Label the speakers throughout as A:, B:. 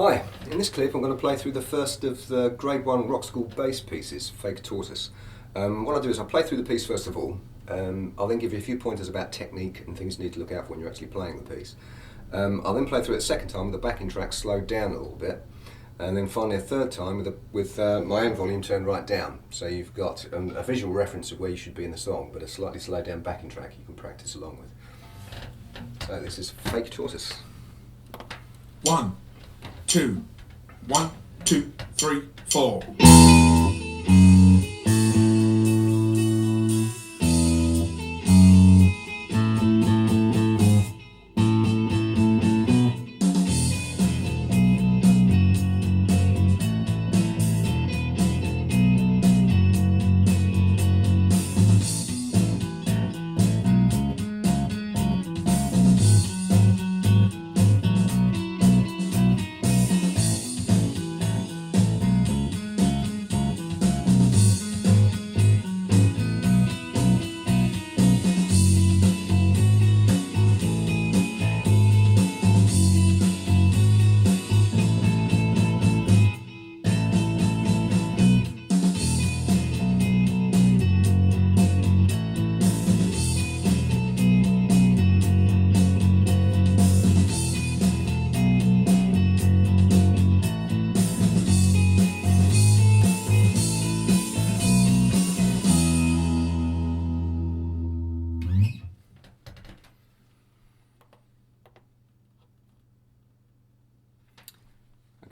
A: Hi, in this clip I'm going to play through the first of the Grade 1 Rockschool Bass pieces, Fake Tortoise. What I'll do is I'll play through the piece first of all. I'll then give you a few pointers about technique and things you need to look out for when you're actually playing the piece. I'll then play through it a second time with the backing track slowed down a little bit, and then finally a third time with my own volume turned right down. So you've got a visual reference of where you should be in the song, but a slightly slowed down backing track you can practice along with. So this is Fake Tortoise.
B: 1, 2, 1, 2, 3, 4.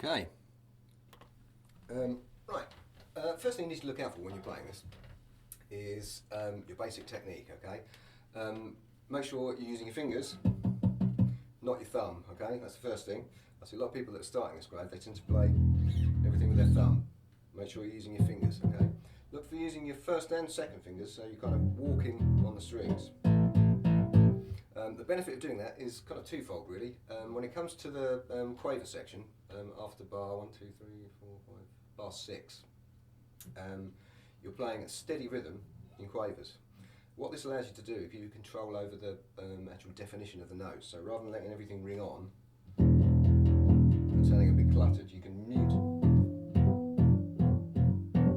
A: Okay. First thing you need to look out for when you're playing this is your basic technique, okay? Make sure you're using your fingers, not your thumb, okay? That's the first thing. I see a lot of people that are starting this grade, they tend to play everything with their thumb. Make sure you're using your fingers, okay? Look for using your first and second fingers so you're kind of walking on the strings. The benefit of doing that is kind of twofold really. When it comes to the quaver section, after bar 1, 2, 3, 4, 5, bar 6, you're playing a steady rhythm in quavers. What this allows you to do, if you control over the actual definition of the notes, so rather than letting everything ring on and sounding a bit cluttered, you can mute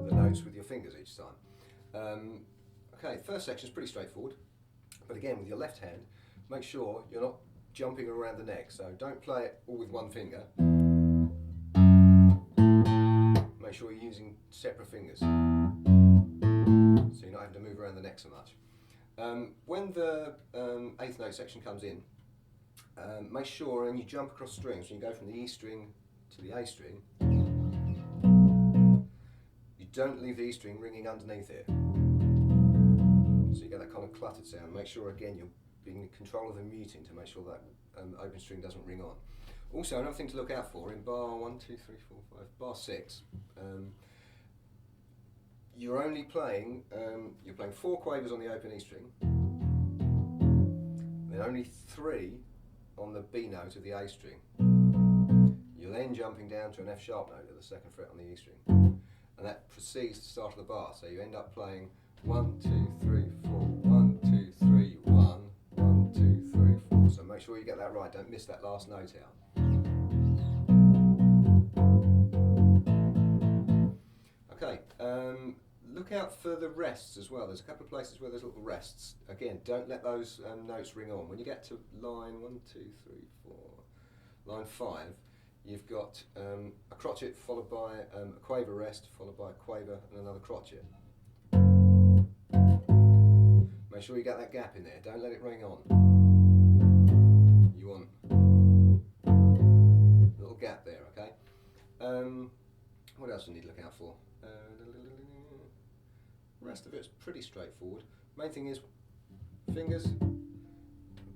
A: the notes with your fingers each time. Okay, first section is pretty straightforward, but again with your left hand, make sure you're not jumping around the neck, so don't play it all with one finger. Make sure you're using separate fingers, so you're not having to move around the neck so much. When the 8th note section comes in, make sure and you jump across strings, when you go from the E string to the A string, you don't leave the E string ringing underneath it. So you get that kind of cluttered sound. Make sure again you're being in control of the muting to make sure that open string doesn't ring on. Also, another thing to look out for in bar 1, 2, 3, 4, 5, bar 6, you're only playing, you're playing 4 quavers on the open E string, then only 3 on the B note of the A string. You're then jumping down to an F sharp note at the 2nd fret on the E string, and that precedes the start of the bar, so you end up playing 1, 2, 3, 4, 1, 2, 3, 1, 1, 2, 3, 4. So make sure you get that right, don't miss that last note out. Okay, look out for the rests as well. There's a couple of places where there's little rests. Again, don't let those notes ring on. When you get to line 1, 2, 3, 4, line 5, you've got a crotchet followed by a quaver rest, followed by a quaver and another crotchet. Make sure you get that gap in there, don't let it ring on. You want a little gap there, okay? What else do you need to look out for? The rest of it's pretty straightforward. Main thing is fingers,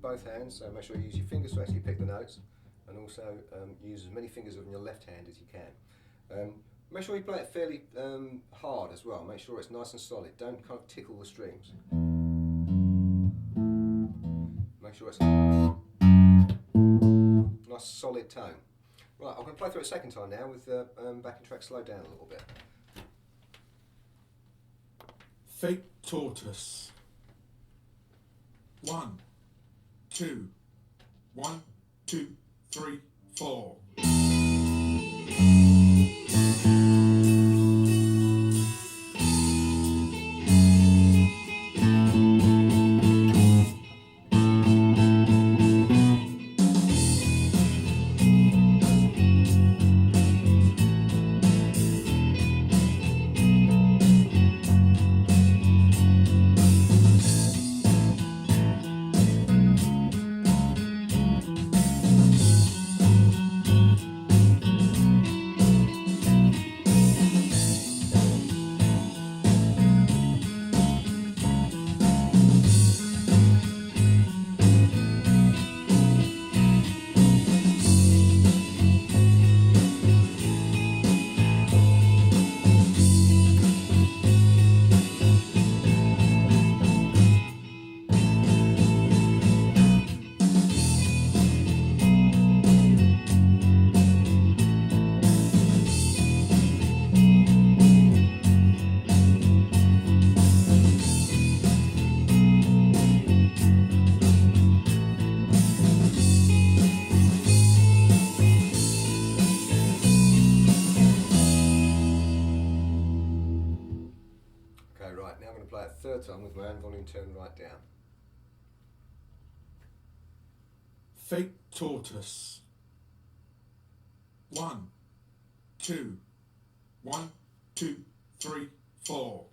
A: both hands, so make sure you use your fingers to actually pick the notes, and also use as many fingers on your left hand as you can. Make sure you play it fairly hard as well, make sure it's nice and solid, don't kind of tickle the strings. Make sure it's a nice solid tone. Right, I'm going to play through it a second time now with the backing track slowed down a little bit.
B: Fake Tortoise. 1, 2, 1, 2, 3, 4.
A: Okay, right, now I'm going to play it third time with my hand volume turned right down.
B: Fake Tortoise. 1, 2, 1, 2, 3, 4.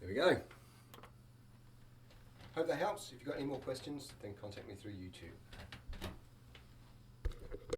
A: There we go. Hope that helps. If you've got any more questions, then contact me through YouTube.